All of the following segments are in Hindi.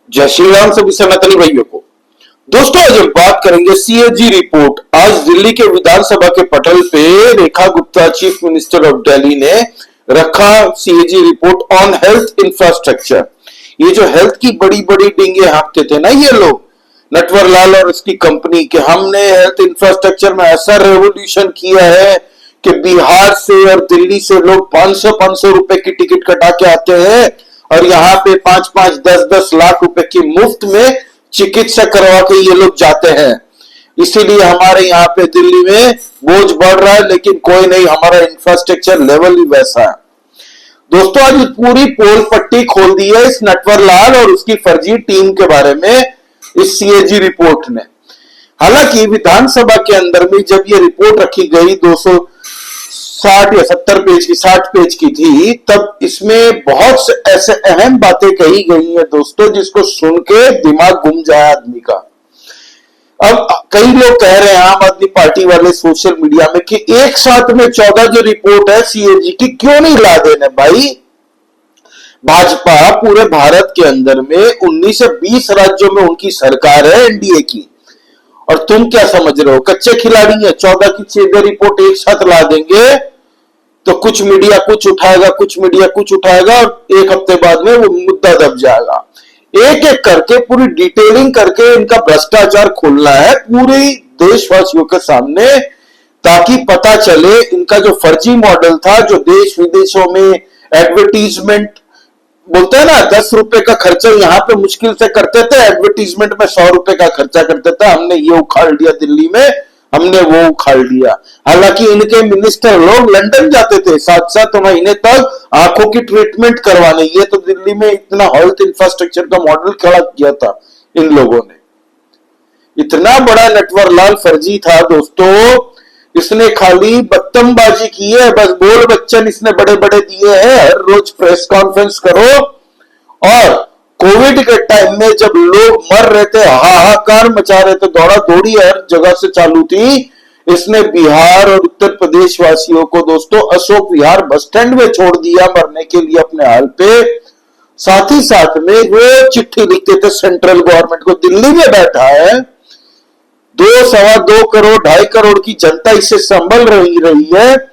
जय श्री राम सभी सनातनी भाइयों को। दोस्तों आज हम बात करेंगे सीएजी रिपोर्ट। आज दिल्ली के विधानसभा के पटल पे Rekha Gupta chief minister of Delhi ने रखा CAG report on health infrastructure. ये जो हेल्थ की बड़ी बड़ी डींगे हाँकते थे ना ये लोग, नटवर लाल और उसकी कंपनी के, हमने हेल्थ इंफ्रास्ट्रक्चर में ऐसा रेवोल्यूशन किया है कि बिहार से और दिल्ली से लोग 500-500 रुपए की टिकट कटा के आते हैं और यहाँ पे 5-5, 10-10 लाख रुपए की मुफ्त में चिकित्सा करवा के ये लोग जाते हैं। इसीलिए हमारे यहाँ पे दिल्ली में बोझ बढ़ रहा है, लेकिन कोई नहीं, हमारा इंफ्रास्ट्रक्चर लेवल ही वैसा है। दोस्तों आज पूरी पोल पट्टी खोल दी है इस नटवर लाल और उसकी फर्जी टीम के बारे में इस सीएजी रिपोर्ट ने। हालांकि विधानसभा के अंदर में जब ये रिपोर्ट रखी गई 260 या 70 पेज की, 60 पेज की थी, तब इसमें बहुत से ऐसे अहम बातें कही गई हैं दोस्तों, जिसको सुन के दिमाग घूम जाए आदमी का। अब कई लोग कह रहे हैं, आम आदमी पार्टी वाले सोशल मीडिया में, कि एक साथ में 14 जो रिपोर्ट है सीएजी की क्यों नहीं ला देने भाई। भाजपा पूरे भारत के अंदर में 19 से 20 राज्यों में उनकी सरकार है एनडीए की, और तुम क्या समझ रहे हो कच्चे खिलाड़ी है। 14 की 6 रिपोर्ट एक साथ ला देंगे तो कुछ मीडिया कुछ उठाएगा, कुछ मीडिया कुछ उठाएगा, और एक हफ्ते बाद में वो मुद्दा दब जाएगा। एक एक करके पूरी डिटेलिंग करके इनका भ्रष्टाचार खोलना है पूरे देशवासियों के सामने, ताकि पता चले इनका जो फर्जी मॉडल था, जो देश विदेशों में एडवर्टीजमेंट बोलते हैं ना, 10 रुपए का खर्चा यहाँ पे मुश्किल से करते थे, एडवर्टीजमेंट में 100 रुपए का खर्चा करते थे। हमने ये उखाड़ लिया दिल्ली में, हमने वो उखाड़ लिया। हालांकि इनके मिनिस्टर लोग लंदन जाते थे 7-7 महीने तक आंखों की ट्रीटमेंट करवाने। ये तो दिल्ली में इतना हेल्थ इंफ्रास्ट्रक्चर का मॉडल खड़ा किया था इन लोगों ने। इतना बड़ा नटवर लाल फर्जी था दोस्तों, इसने खाली बदतमबाजी की है, बस बोल बच्चन इसने बड़े बड़े दिए हैं। हर रोज प्रेस कॉन्फ्रेंस करो, और कोविड के टाइम में जब लोग मर रहे थे, हाहाकार मचा रहे थे, दौड़ा दौड़ी हर जगह से चालू थी, इसने बिहार और उत्तर प्रदेश वासियों को दोस्तों अशोक विहार बस स्टैंड में छोड़ दिया मरने के लिए अपने हाल पे। साथ ही साथ में रोज चिट्ठी लिखते थे सेंट्रल गवर्नमेंट को। दिल्ली में बैठा है, 2-2.25 करोड़ 2.5 करोड़ की जनता इससे संभल रही है,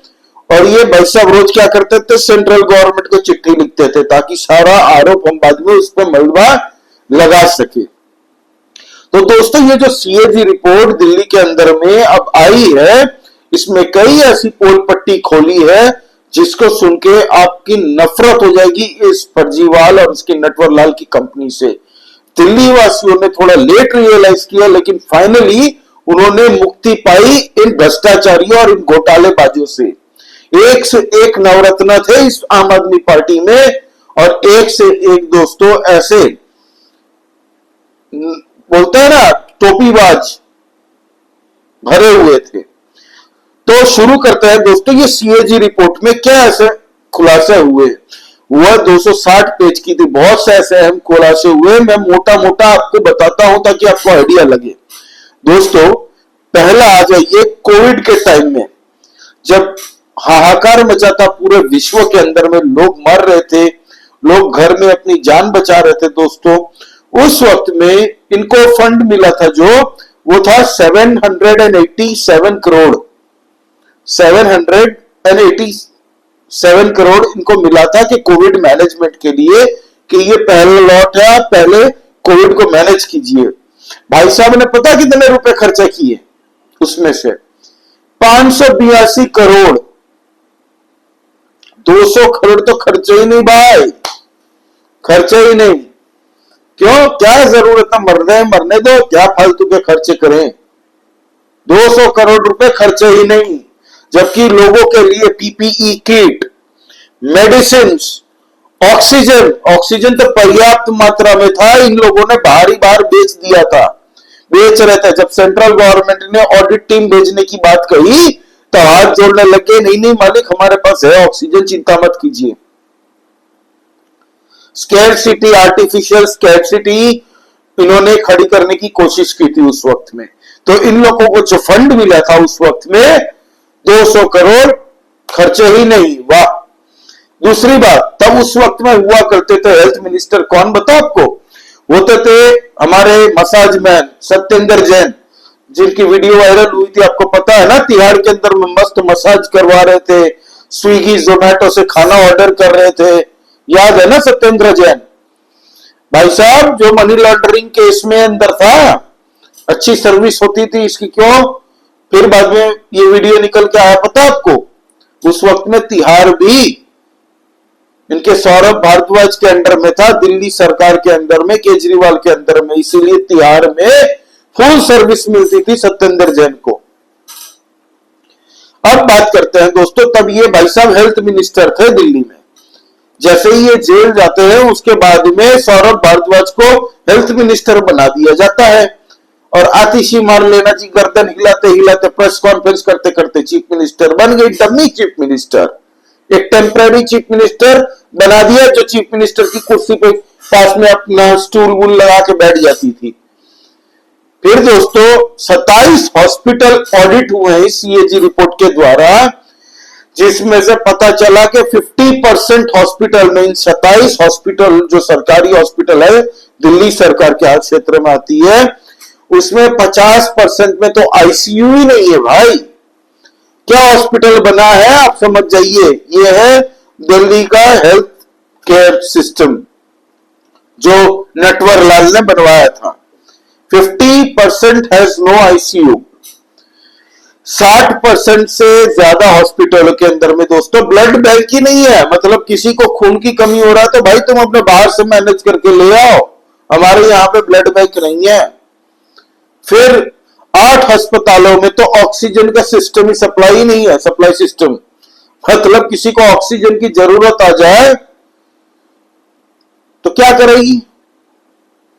और ये भाई साहब रोज क्या करते थे, सेंट्रल गवर्नमेंट को चिट्ठी लिखते थे ताकि सारा आरोप हम बाद में उस पर मलबा लगा सके। तो दोस्तों ये जो सीएजी रिपोर्ट दिल्ली के अंदर में अब आई है, इसमें कई ऐसी पोल पट्टी खोली है जिसको सुन के आपकी नफरत हो जाएगी इस फर्जीवाल और उसकी नटवर लाल की कंपनी से। दिल्ली वासियों ने थोड़ा लेट रियलाइज किया, लेकिन फाइनली उन्होंने मुक्ति पाई इन भ्रष्टाचारियों और इन घोटालेबाजों से। एक से एक नवरत्न थे इस आम आदमी पार्टी में, और एक से एक दोस्तों ऐसे बोलते हैं ना टोपीबाज भरे हुए थे। तो शुरू करते हैं दोस्तों, ये सीएजी रिपोर्ट में क्या ऐसे खुलासे हुए। वह 260 पेज की थी, बहुत से ऐसे अहम खुलासे हुए। मैं मोटा मोटा आपको बताता हूं ताकि आपको आइडिया लगे। दोस्तों पहला आ जाइए, कोविड के टाइम में जब हाहाकार मचा था पूरे विश्व के अंदर में, लोग मर रहे थे, लोग घर में अपनी जान बचा रहे थे दोस्तों, उस वक्त में इनको फंड मिला था जो वो था 787 करोड़ 787 करोड़ इनको मिला था कि कोविड मैनेजमेंट के लिए, कि ये पहला लॉट है, आप पहले कोविड को मैनेज कीजिए। भाई साहब ने पता कितने रुपए खर्चा किए, उसमें से 582 करोड़। 200 करोड़ तो खर्चे ही नहीं भाई, खर्चे ही नहीं। क्यों, क्या जरूरत है, मरने दो, क्या फालतू के खर्चे करें। 200 करोड़ रुपए खर्चे ही नहीं, जबकि लोगों के लिए पीपीई किट, मेडिसिन, ऑक्सीजन तो पर्याप्त मात्रा में था, इन लोगों ने बाहर बेच दिया था, बेच रहे थे। जब सेंट्रल गवर्नमेंट ने ऑडिट टीम भेजने की बात कही तो हाथ जोड़ने लगे, नहीं मालिक हमारे पास है ऑक्सीजन, चिंता मत कीजिए। स्कैरसिटी, आर्टिफिशियल स्कैरसिटी इन्होंने खड़ी करने की कोशिश की थी उस वक्त में। तो इन लोगों को जो फंड मिला था उस वक्त में 200 करोड़ खर्चे ही नहीं। वाह। दूसरी बात, तब उस वक्त में हुआ करते थे हेल्थ मिनिस्टर, कौन बताओ आपको, होते थे हमारे मसाज मैन सत्येंद्र जैन, जिनकी वीडियो वायरल हुई थी, आपको पता है ना, तिहाड़ के अंदर में मस्त मसाज करवा रहे थे, स्विगी जोमेटो से खाना ऑर्डर कर रहे थे, याद है ना सत्येंद्र जैन भाई साहब, जो मनी लॉन्ड्रिंग केस में अंदर था, अच्छी सर्विस होती थी इसकी, क्यों फिर बाद में ये वीडियो निकल के आया पता आपको? उस वक्त में तिहाड़ भी इनके सौरभ भारद्वाज के अंडर में था, दिल्ली सरकार के अंदर में, केजरीवाल के अंदर में, इसीलिए तिहाड़ में फुल सर्विस मिलती थी सत्येंद्र जैन को। अब बात करते हैं दोस्तों, तब ये भाई साहब हेल्थ मिनिस्टर थे दिल्ली में। जैसे ही ये जेल जाते हैं उसके बाद में सौरभ भारद्वाज को हेल्थ मिनिस्टर बना दिया जाता है, और आतिशी मार लेना जी, गर्दन हिलाते हिलाते प्रेस कॉन्फ्रेंस करते करते चीफ मिनिस्टर बन गई, डमी चीफ मिनिस्टर, एक टेम्पररी चीफ मिनिस्टर बना दिया, जो चीफ मिनिस्टर की कुर्सी पे पास में अपना स्टूल वूल लगा के बैठ जाती थी। फिर दोस्तों 27 हॉस्पिटल ऑडिट हुए हैं सीएजी रिपोर्ट के द्वारा, जिसमें से पता चला कि 50% हॉस्पिटल में, इन 27 हॉस्पिटल जो सरकारी हॉस्पिटल है दिल्ली सरकार के हाथ क्षेत्र में आती है, उसमें 50% में तो आईसीयू ही नहीं है भाई। क्या हॉस्पिटल बना है आप समझ जाइए, ये है दिल्ली का हेल्थ केयर सिस्टम जो नटवर लाल ने बनवाया था। 50% हैज नो आईसीयू। 60% से ज्यादा हॉस्पिटलों के अंदर में दोस्तों ब्लड बैंक ही नहीं है, मतलब किसी को खून की कमी हो रहा है तो भाई तुम अपने बाहर से मैनेज करके ले आओ, हमारे यहां पे ब्लड बैंक नहीं है। फिर 8 अस्पतालों में तो ऑक्सीजन का सिस्टम ही सप्लाई नहीं है, सप्लाई सिस्टम, मतलब किसी को ऑक्सीजन की जरूरत आ जाए तो क्या करेगी?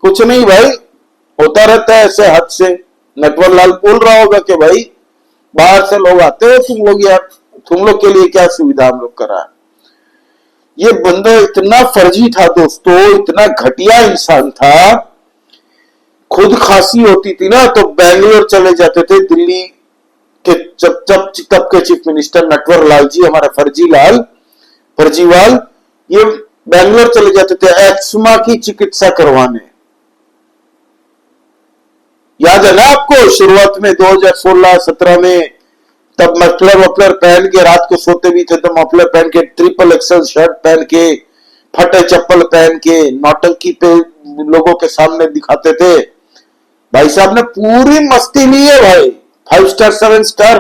कुछ नहीं भाई, होता रहता है ऐसे हद से। नटवर लाल बोल रहा होगा कि भाई बाहर से लोग आते हो, तुम लोग यार, तुम लोग के लिए क्या सुविधा हम लोग करा। ये बंदा इतना फर्जी था दोस्तों, इतना घटिया इंसान था, खुद खांसी होती थी ना तो बेंगलोर चले जाते थे दिल्ली के, जब तब के चीफ मिनिस्टर नटवर लाल जी, हमारा फर्जीवाल, ये बेंगलोर चले जाते थे एस्मा की चिकित्सा करवाने। याद है ना आपको, शुरुआत में 2016-17 में, तब मफलर पहन के रात को सोते भी थे तो मफलर पहन के, ट्रिपल एक्सल शर्ट पहन के, फटे चप्पल पहन के नौटंकी पे लोगों के सामने दिखाते थे। भाई साहब ने पूरी मस्ती ली है भाई, 5 स्टार 7 स्टार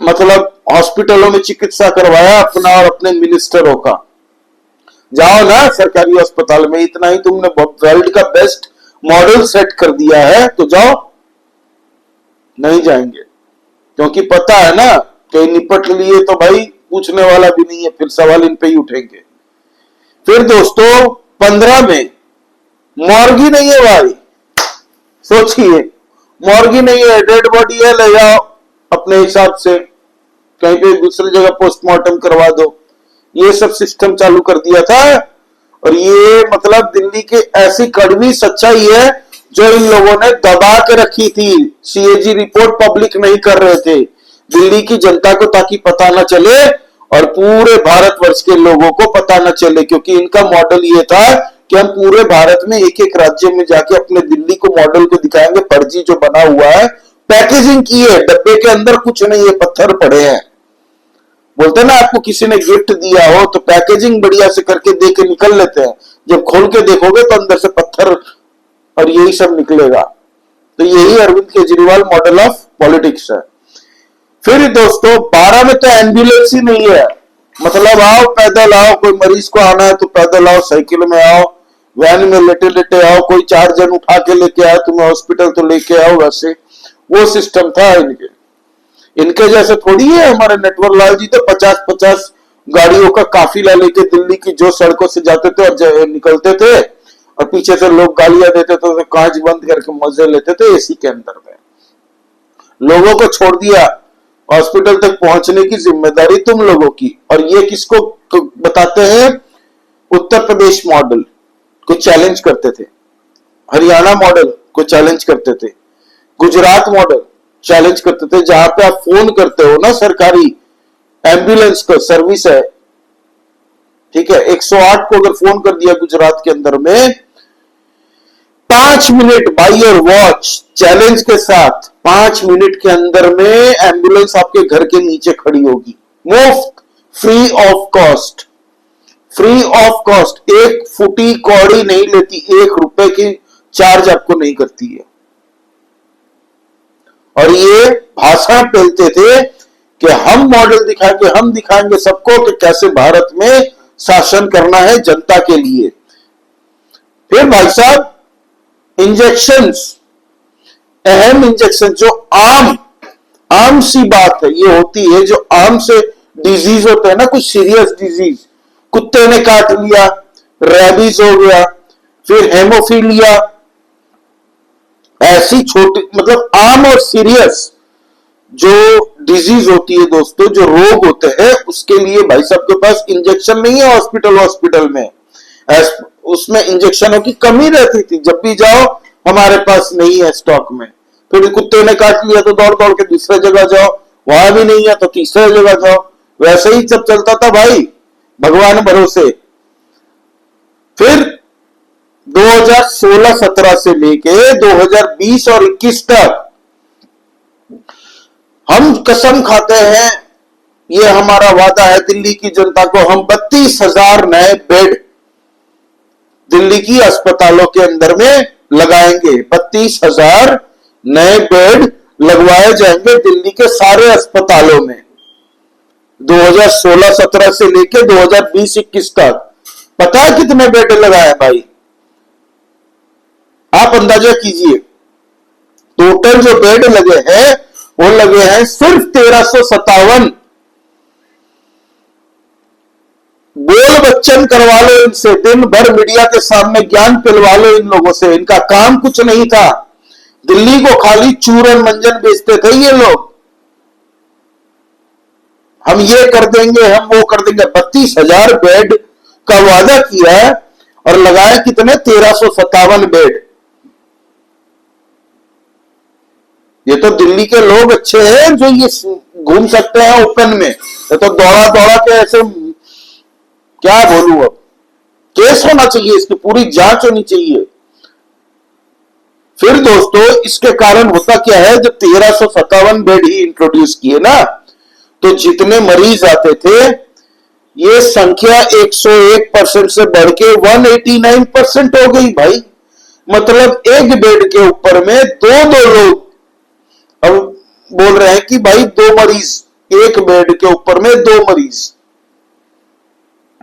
मतलब हॉस्पिटलों में चिकित्सा करवाया अपना और अपने मिनिस्टरों का। जाओ ना सरकारी अस्पताल में, इतना ही तुमने वर्ल्ड का बेस्ट मॉडल सेट कर दिया है तो जाओ। नहीं जाएंगे क्योंकि पता है ना कि निपट लिए तो भाई पूछने वाला भी नहीं है, फिर सवाल इन पे ही उठेंगे। फिर दोस्तों 15 में मॉर्गी नहीं है भाई, सोचिए, मॉर्गी नहीं है, डेड बॉडी है, ले जाओ अपने हिसाब से कहीं पे दूसरी जगह पोस्टमार्टम करवा दो, ये सब सिस्टम चालू कर दिया था। और ये मतलब दिल्ली की ऐसी कड़वी सच्चाई है जो इन लोगों ने दबा के रखी थी, सीएजी रिपोर्ट पब्लिक नहीं कर रहे थे दिल्ली की जनता को, ताकि पता ना चले और पूरे भारतवर्ष के लोगों को पता ना चले, क्योंकि इनका मॉडल ये था कि हम पूरे भारत में एक एक राज्य में जाके अपने दिल्ली को मॉडल को दिखाएंगे, फर्जी जो बना हुआ है, पैकेजिंग की है, डब्बे के अंदर कुछ नहीं है, पत्थर पड़े हैं। बोलते ना आपको किसी ने गिफ्ट दिया हो तो पैकेजिंग बढ़िया से करके दे के निकल लेते हैं, जब खोल के देखोगे तो अंदर से पत्थर और यही सब निकलेगा। तो यही Arvind Kejriwal model of politics है। फिर दोस्तों 12 में तो एम्बुलेंस ही नहीं है, मतलब आओ पैदल आओ, कोई मरीज को आना है तो पैदल आओ, साइकिल में आओ, वैन में लेटे लेटे आओ, कोई 4 जन उठा के लेके आए तुम्हें हॉस्पिटल तो लेके आओ, वैसे वो सिस्टम था इनके जैसे थोड़ी है। हमारे नटवर लाल जी तो 50-50 गाड़ियों का काफिला लेके दिल्ली की जो सड़कों से जाते थे और निकलते थे, और पीछे से लोग गालियां देते थे तो कांच बंद करके मजे लेते थे एसी के अंदर में। लोगों को छोड़ दिया, हॉस्पिटल तक पहुंचने की जिम्मेदारी तुम लोगों की। और ये किसको बताते हैं? उत्तर प्रदेश मॉडल को चैलेंज करते थे, हरियाणा मॉडल को चैलेंज करते थे, गुजरात मॉडल चैलेंज करते थे, जहां पे आप फोन करते हो ना, सरकारी एम्बुलेंस का सर्विस है, ठीक है, 108 को अगर फोन कर दिया गुजरात के अंदर में 5 minute by your watch challenge के साथ 5 मिनट के अंदर में एम्बुलेंस आपके घर के नीचे खड़ी होगी, मुफ्त, free of cost, free of cost. एक फुटी कौड़ी नहीं लेती, 1 रुपए की चार्ज आपको नहीं करती है। और ये भाषण फैलते थे कि हम मॉडल दिखाएंगे, हम दिखाएंगे सबको कि कैसे भारत में शासन करना है जनता के लिए। फिर भाई साहब इंजेक्शंस, अहम इंजेक्शन जो आम सी बात है, ये होती है जो आम से डिजीज होते हैं ना, कुछ सीरियस डिजीज, कुत्ते ने काट लिया, रेबीज हो गया, फिर हेमोफीलिया, ऐसी छोटी मतलब आम और सीरियस जो डिजीज होती है दोस्तों, जो रोग होते हैं, उसके लिए भाई साहब के पास इंजेक्शन नहीं है हॉस्पिटल में। उसमें इंजेक्शनों की कमी रहती थी, जब भी जाओ हमारे पास नहीं है स्टॉक में। फिर कुत्ते ने काट लिया तो दौड़ दौड़ के दूसरे जगह जाओ, वहां भी नहीं है तो तीसरे जगह जाओ। वैसे ही सब चलता था भाई, भगवान भरोसे। फिर 2016-17 से लेके 2020 और 21 तक हम कसम खाते हैं, ये हमारा वादा है दिल्ली की जनता को, हम 32,000 नए बेड दिल्ली की अस्पतालों के अंदर में लगाएंगे। 32,000 नए बेड लगवाए जाएंगे दिल्ली के सारे अस्पतालों में 2016-17 से लेके 2020-21 तक। पता है कितने बेड लगाए भाई? आप अंदाजा कीजिए। टोटल जो बेड लगे हैं वो लगे हैं सिर्फ 1357। बोल बच्चन करवा लो इनसे, दिन भर मीडिया के सामने ज्ञान पिलवा लो इन लोगों से, इनका काम कुछ नहीं था। दिल्ली को खाली चूरन मंजन बेचते थे ये लोग। हम ये कर देंगे, हम वो कर देंगे। 32,000 बेड का वादा किया और लगाए कितने? 1357 बेड। ये तो दिल्ली के लोग अच्छे हैं जो ये घूम सकते हैं ओपन में, ये तो दौड़ा दौड़ा के ऐसे, क्या बोलूं अब, केस होना चाहिए, इसकी पूरी जांच होनी चाहिए। फिर दोस्तों इसके कारण होता क्या है, जब 1357 बेड ही इंट्रोड्यूस किए ना, तो जितने मरीज आते थे ये संख्या 101% से बढ़ के 189% हो गई भाई। मतलब एक बेड के ऊपर में दो लोग, अब बोल रहे हैं कि भाई 2 मरीज, एक बेड के ऊपर में 2 मरीज,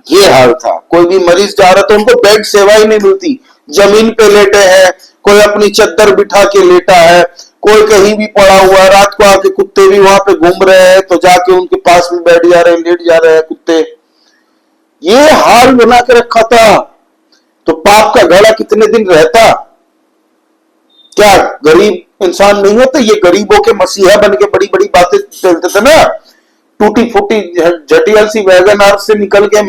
ये हाल था। कोई भी मरीज जा रहा तो उनको बेड सेवा ही नहीं मिलती, जमीन पे लेटे हैं, कोई अपनी चद्दर बिठा के लेटा है, कोई कहीं भी पड़ा हुआ है, रात को आके कुत्ते भी वहां पे घूम रहे हैं तो जाके उनके पास में बैठ जा रहे हैं, लेट जा रहे हैं कुत्ते। ये हाल बना के रखा था, तो पाप का घड़ा कितने दिन रहता? क्या गरीब इंसान नहीं होते? ये गरीबों के मसीहा बन के बड़ी बड़ी बातें चलते थे ना, टूटी फूटी जटिल सी वैगन आर से निकल के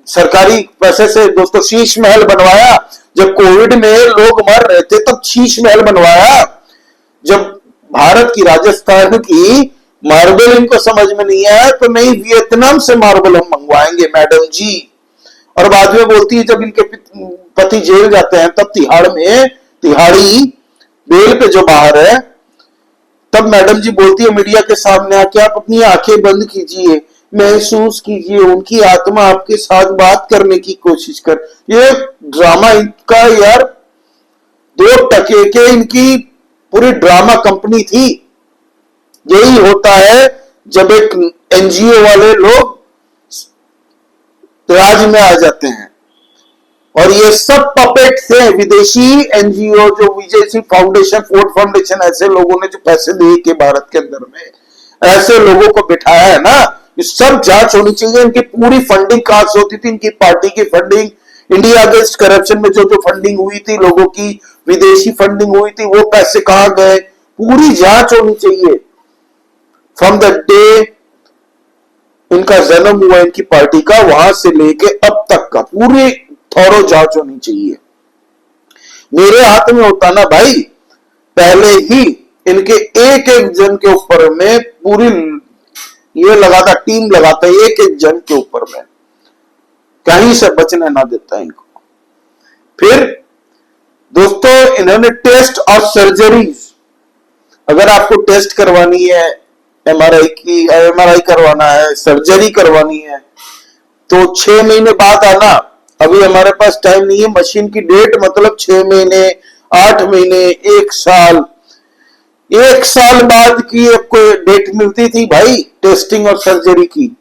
सरकारी पैसे से दोस्तों शीश महल बनवाया। जब कोविड में लोग मर रहे थे तब शीश महल बनवाया। जब भारत की, राजस्थान की मार्बल इनको समझ में नहीं आया तो नहीं, वियतनाम से मार्बल हम मंगवाएंगे मैडम जी। और बाद में बोलती है जब इनके पति जेल जाते हैं तब तिहाड़ी बेल पे जो बाहर है, तब मैडम जी बोलती है मीडिया के सामने आके, आप अपनी आंखें बंद कीजिए, महसूस कीजिए उनकी आत्मा आपके साथ बात करने की कोशिश कर। ये ड्रामा इनका यार 2 टके के इनकी पूरी ड्रामा कंपनी थी। यही होता है जब एक एनजीओ वाले लोग राज में आ जाते हैं। और ये सब पपेट थे, विदेशी एनजीओ, जो विदेशी फाउंडेशन, फोर्ड फाउंडेशन, ऐसे लोगों ने जो पैसे दिए के भारत के अंदर में ऐसे लोगों को बिठाया है ना, ये सब जांच होनी चाहिए। इनकी पूरी फंडिंग कहां से होती थी, इनकी पार्टी की फंडिंग, इंडिया अगेंस्ट करप्शन में जो फंडिंग हुई थी, लोगों की विदेशी फंडिंग हुई थी, वो पैसे कहां गए, पूरी जांच होनी चाहिए। फ्रॉम द डे इनका जन्म हुआ इनकी पार्टी का, वहां से लेके अब तक का पूरी थोरो जांच होनी चाहिए। मेरे हाथ में होता ना भाई, पहले ही इनके एक एक जन के ऊपर में पूरी ये लगाता, टीम लगाता, एक एक जन के ऊपर में, कहीं से बचने ना देता इनको। फिर दोस्तों इन्होंने टेस्ट और सर्जरीज, अगर आपको टेस्ट करवानी है, एमआरआई करवाना है, सर्जरी करवानी है, तो 6 महीने बाद आना। अभी हमारे पास टाइम नहीं है। मशीन की डेट मतलब 6 महीने, 8 महीने, 1 साल, 1 साल बाद की आपको डेट मिलती थी भाई टेस्टिंग और सर्जरी की।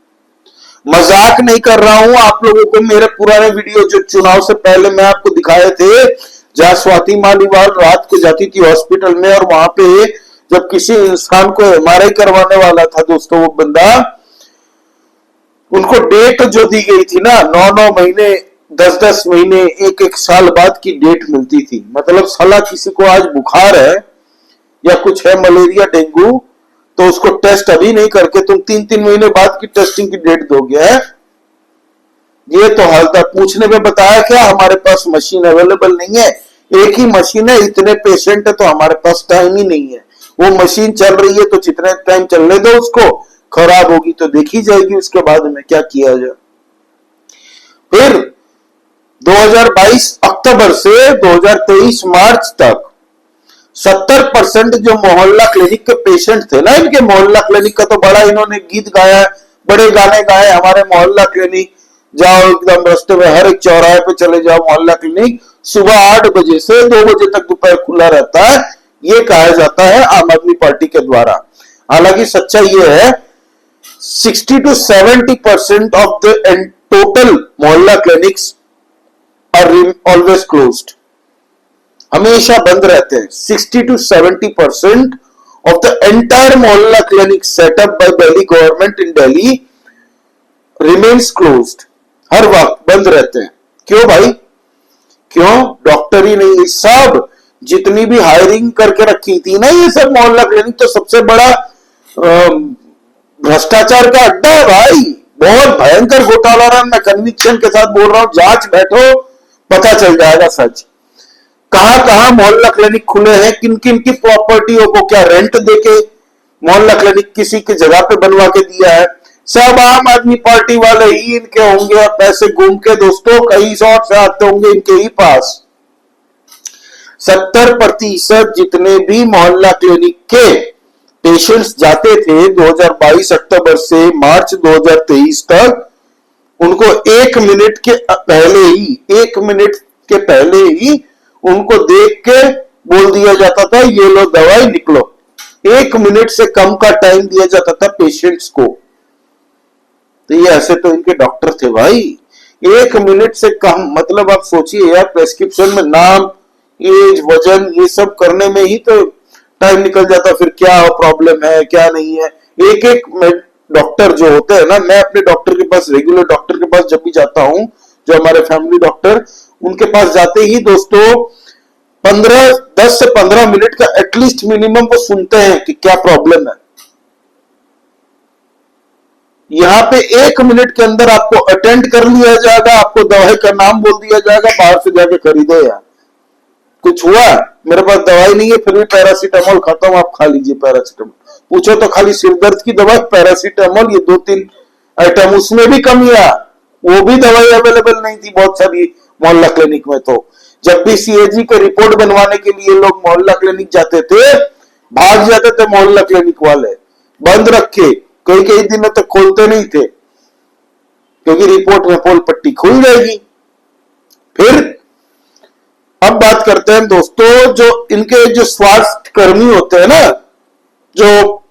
मजाक नहीं कर रहा हूं। आप लोगों को मेरे पुराने वीडियो जो चुनाव से पहले मैं आपको दिखाए थे, जहां स्वाति मालीवाल रात को जाती थी हॉस्पिटल में, और वहां पे जब किसी इंसान को एमआरआई करवाने वाला था दोस्तों, वो बंदा, उनको डेट जो दी गई थी ना, 9-9 महीने, 10-10 महीने, 1-1 साल बाद की डेट मिलती थी। मतलब साला किसी को आज बुखार है या कुछ है, मलेरिया, डेंगू, तो उसको टेस्ट अभी नहीं करके तुम 3-3 महीने बाद की टेस्टिंग की डेट दोगे है? ये तो हाल था। पूछने में बताया क्या, हमारे पास मशीन अवेलेबल नहीं है। एक ही मशीन है, इतने पेशेंट है, तो हमारे पास टाइम ही नहीं है। वो मशीन चल रही है तो जितने टाइम चलने दो उसको, खराब होगी तो देखी जाएगी उसके बाद में क्या किया जाए। फिर 2022 अक्टूबर से 2023 मार्च तक 70% जो मोहल्ला क्लिनिक के पेशेंट थे ना, इनके मोहल्ला क्लिनिक का तो बड़ा इन्होंने गीत गाया, बड़े गाने गाए, हमारे मोहल्ला क्लिनिक जाओ, एकदम रास्ते में हर एक चौराहे पे चले जाओ, मोहल्ला क्लिनिक सुबह 8 बजे से 2 बजे तक दोपहर खुला रहता है, ये कहा जाता है आम आदमी पार्टी के द्वारा। हालांकि सच्चाई ये है 60 to 70% of the total Mohalla clinics are always closed, हमेशा बंद रहते हैं। 60 to 70% of the entire Mohalla clinic setup by Delhi government in Delhi remains closed, हर वक्त बंद रहते हैं। क्यों भाई? क्यों? डॉक्टर ही नहीं, सब जितनी भी हायरिंग करके रखी थी ना ये सब मोहल्ला क्लिनिक, तो सबसे बड़ा भ्रष्टाचार का अड्डा है भाई। बहुत भयंकर घोटाला रहा। मैं कन्विक्शन के साथ बोल रहा हूं, जांच बैठो पता चल जाएगा सच। कहां कहां मोहल्ला क्लिनिक खुले हैं, किन किन की प्रॉपर्टियों को क्या रेंट देके मोहल्ला क्लिनिक किसी की जगह पे बनवा के दिया है, सब आम आदमी पार्टी वाले ही इनके होंगे। और पैसे घूम के दोस्तों कई सौ से आते होंगे इनके ही पास। 70% जितने भी मोहल्ला क्लिनिक के पेशेंट्स जाते थे 2022 अक्टूबर से मार्च 2023 तक, उनको 1 मिनट के पहले ही उनको देख के बोल दिया जाता था ये लो दवाई निकलो। 1 मिनट से कम का टाइम दिया जाता था पेशेंट्स को। तो ये ऐसे तो इनके डॉक्टर थे भाई। 1 मिनट से कम, मतलब आप सोचिए यार, प्रेस्क्रिप्शन में नाम, एज, वजन, ये सब करने में ही तो टाइम निकल जाता। फिर क्या प्रॉब्लम है क्या नहीं है, एक एक डॉक्टर जो होते हैं ना, मैं अपने डॉक्टर के पास, रेगुलर डॉक्टर के पास जब भी जाता हूं, जो हमारे फैमिली डॉक्टर, उनके पास जाते ही दोस्तों 10 से 15 मिनट का एटलीस्ट मिनिमम वो सुनते हैं कि क्या प्रॉब्लम है। यहां पे 1 मिनट के अंदर आपको अटेंड कर लिया जाएगा, आपको दवाई का नाम बोल दिया जाएगा, बाहर से जाके खरीदो। यार कुछ हुआ, मेरे पास दवाई नहीं है, फिर भी पैरासीटामोल खाता हूं, आप खा लीजिए पैरासीटामोल। पूछो तो खाली सिर दर्द की दवाई, पैरासीटामोल, ये 2-3 आइटम, उसमें भी कमियां, वो भी दवाई अवेलेबल नहीं थी बहुत सारी मोहल्ला क्लिनिक में। तो जब भी सीएजी के रिपोर्ट बनवाने के लिए लोग मोहल्ला क्लिनिक जाते थे, भाग जाते थे मोहल्ला क्लिनिक वाले, बंद रखे, कई कई दिनों तक खोलते नहीं थे, क्योंकि रिपोर्ट में पोल पट्टी खुल जाएगी। फिर अब बात करते हैं दोस्तों, जो इनके जो स्वास्थ्य कर्मी होते हैं ना, जो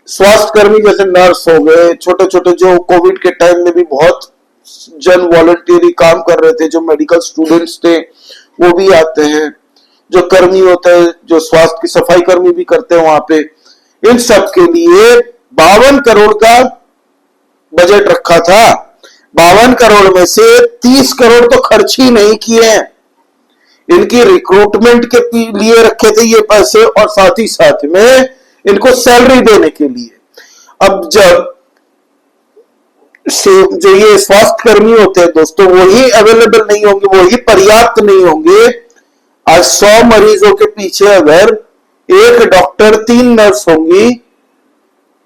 स्वास्थ्य कर्मी जैसे नर्स हो गए, छोटे छोटे जो कोविड के टाइम में भी बहुत जन वॉलंटियरी काम कर रहे थे, जो मेडिकल स्टूडेंट्स थे वो भी आते हैं, जो कर्मी होते हैं, जो स्वास्थ्य की सफाई कर्मी भी करते हैं वहां पे, इन सब के लिए 52 करोड़ का बजट रखा था। 52 करोड़ में से 30 करोड़ तो खर्च ही नहीं किए हैं, इनकी रिक्रूटमेंट के लिए रखे थे ये पैसे, और साथ ही साथ में इनको सैलरी देने के लिए। अब जब जो ये स्वास्थ्य कर्मी होते हैं दोस्तों, वही अवेलेबल नहीं होंगे, वही पर्याप्त नहीं होंगे। आज 100 मरीजों के पीछे अगर 1 डॉक्टर 3 नर्स होंगी,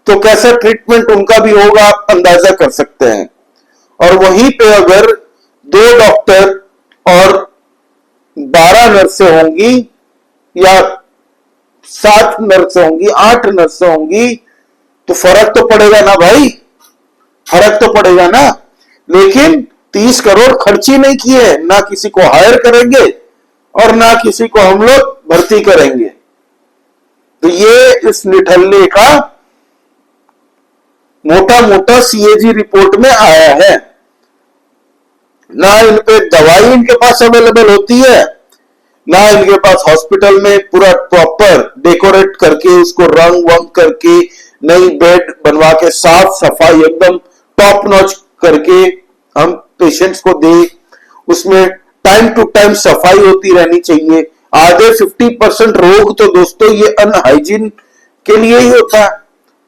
तो कैसा ट्रीटमेंट उनका भी होगा आप अंदाजा कर सकते हैं। और वहीं पे अगर 2 डॉक्टर और 12 12 नर्सें होंगी या 7 नर्सें होंगी, 8 नर्सें होंगी, तो फर्क तो पड़ेगा ना भाई, फर्क तो पड़ेगा ना। लेकिन 30 करोड़ खर्च ही नहीं किए, ना किसी को हायर करेंगे और ना किसी को हम लोग भर्ती करेंगे। तो ये इस निठल्ले का मोटा मोटा सीएजी रिपोर्ट में आया है। ना इन पे दवाई इनके पास अवेलेबल होती है, ना इनके पास हॉस्पिटल में पूरा प्रॉपर डेकोरेट करके उसको रंग वंग करके नई बेड बनवा के साफ सफाई एकदम टॉप नॉच करके हम पेशेंट्स को दे। उसमें टाइम टू टाइम सफाई होती रहनी चाहिए। आधे 50% रोग तो दोस्तों ये अनहाइजीन के लिए ही होता है।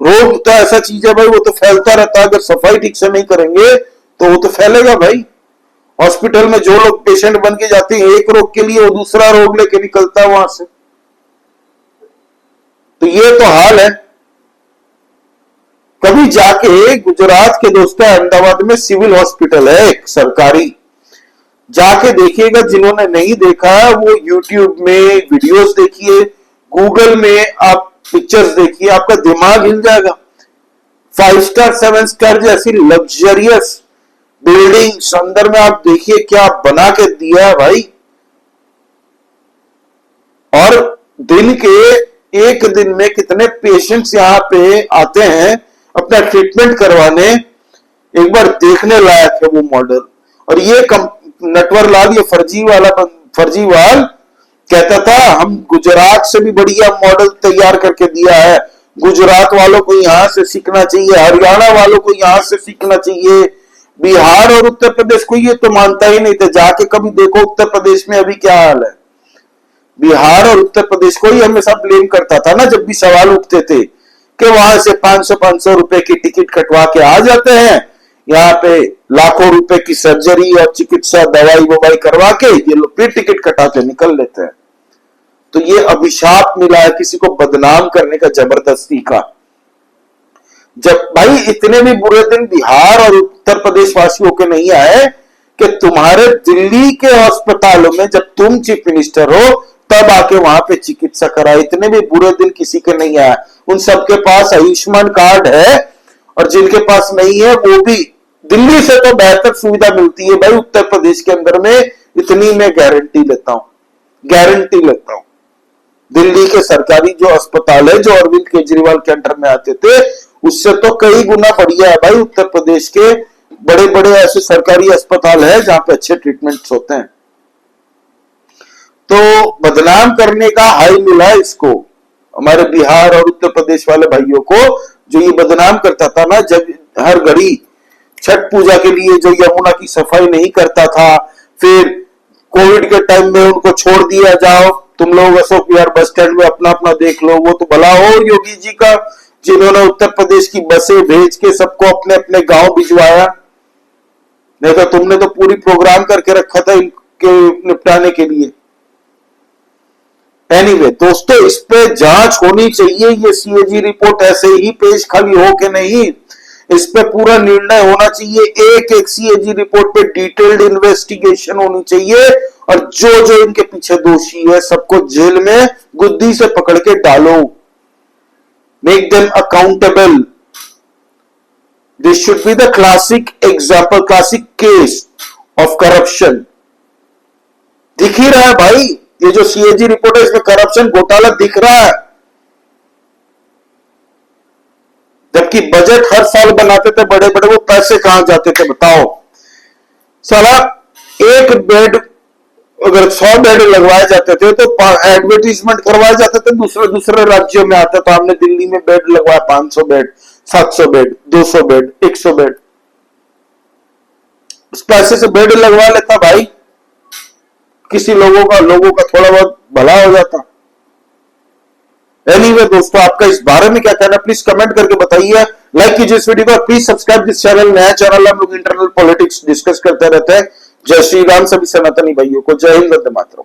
रोग तो ऐसा चीज है भाई, वो तो फैलता रहता है। अगर सफाई ठीक से नहीं करेंगे तो वो तो फैलेगा भाई। हॉस्पिटल में जो लोग पेशेंट बन के जाते हैं एक रोग के लिए, वो दूसरा रोग लेके निकलता है वहां से। तो ये तो हाल है। कभी जाके गुजरात के दोस्तों अहमदाबाद में सिविल हॉस्पिटल है एक सरकारी, जाके देखिएगा। जिन्होंने नहीं देखा वो यूट्यूब में वीडियोस देखिए, गूगल में आप पिक्चर्स देखिए, आपका दिमाग हिल जाएगा। 5 स्टार 7 स्टार जैसी लग्जरियस बिल्डिंग्स अंदर में आप देखिए क्या बना के दिया है भाई। और दिन के एक दिन में कितने पेशेंट्स यहां पे आते हैं अपना ट्रीटमेंट करवाने, एक बार देखने लायक है वो मॉडल। और ये नटवर लाल, ये फर्जीवाल कहता था हम गुजरात से भी बढ़िया मॉडल तैयार करके दिया है, गुजरात वालों को यहां से सीखना चाहिए, हरियाणा वालों को यहां से सीखना चाहिए। बिहार और उत्तर प्रदेश को ये तो मानता ही नहीं था। जाके कभी देखो उत्तर प्रदेश में अभी क्या हाल है। बिहार और उत्तर प्रदेश को ही हमेशा ब्लेम करता था ना, जब भी सवाल उठते थे कि वहां से 500 रुपए की टिकट कटवा के आ जाते हैं, यहाँ पे लाखों रुपए की सर्जरी और चिकित्सा दवाई ववाई करवा के ये लोग फिर टिकट कटा के निकल लेते हैं। तो ये अभिशाप मिला है किसी को बदनाम करने का, जबरदस्ती का। जब भाई इतने भी बुरे दिन बिहार और उत्तर प्रदेश वासियों के नहीं आए कि तुम्हारे दिल्ली के अस्पतालों में जब तुम चीफ मिनिस्टर हो तब आके वहां पे चिकित्सा करा। इतने भी बुरे दिन किसी के नहीं आया। उन सबके पास आयुष्मान कार्ड है और जिनके पास नहीं है वो भी दिल्ली से तो बेहतर सुविधा मिलती है भाई उत्तर प्रदेश के अंदर में। इतनी मैं गारंटी लेता हूं। दिल्ली के सरकारी जो अस्पताल है जो अरविंद केजरीवाल के अंडर में आते थे उससे तो कई गुना बढ़िया है भाई। उत्तर प्रदेश के बड़े बड़े ऐसे सरकारी अस्पताल है जहां पे अच्छे ट्रीटमेंट्स होते हैं। तो बदनाम करने का हाई मिला इसको, हमारे बिहार और उत्तर प्रदेश वाले भाइयों को, जो ये बदनाम करता था ना। जब हर घड़ी छठ पूजा के लिए जो यमुना की सफाई नहीं करता था, फिर कोविड के टाइम में उनको छोड़ दिया, जाओ तुम लोग अशोक विहार बस स्टैंड में अपना अपना देख लो। वो तो भला हो योगी जी का, जिन्होंने उत्तर प्रदेश की बसें भेज के सबको अपने अपने गांव भिजवाया। नहीं तो तुमने तो पूरी प्रोग्राम करके रखा था इनके निपटाने के लिए। एनीवे दोस्तों, इस पे जांच होनी चाहिए। ये सीएजी रिपोर्ट ऐसे ही पेश खाली हो के नहीं, इस पे पूरा निर्णय होना चाहिए। एक एक सीएजी रिपोर्ट पे डिटेल्ड इन्वेस्टिगेशन होनी चाहिए और जो जो इनके पीछे दोषी है सबको जेल में गुद्दी से पकड़ के डालो। Make them accountable. This should be the classic example, classic case of corruption. दिख ही रहा है भाई, ये जो सीएजी रिपोर्ट है इसमें करप्शन घोटाला दिख रहा है। जबकि बजट हर साल बनाते थे बड़े बड़े, वो पैसे कहां जाते थे बताओ। साला एक बेड अगर 100 बेड लगवाए जाते थे तो एडवर्टीजमेंट करवाए जाते थे दूसरे दूसरे राज्यों में आता। तो हमने दिल्ली में बेड लगवाया 500 बेड, 700 बेड, 200 बेड, 100 बेड। उस पैसे से बेड लगवा लेता भाई, किसी लोगों का थोड़ा बहुत भला हो जाता। एनीवे दोस्तों, आपका इस बारे में क्या कहना प्लीज कमेंट करके बताइए। लाइक कीजिए इस वीडियो को, प्लीज सब्सक्राइब दिस चैनल। नया चैनल, हम लोग इंटरनल पॉलिटिक्स डिस्कस करते रहते हैं। जय श्री राम सभी सनातनी भाइयों को। जय हिंद, वंदे मातरम।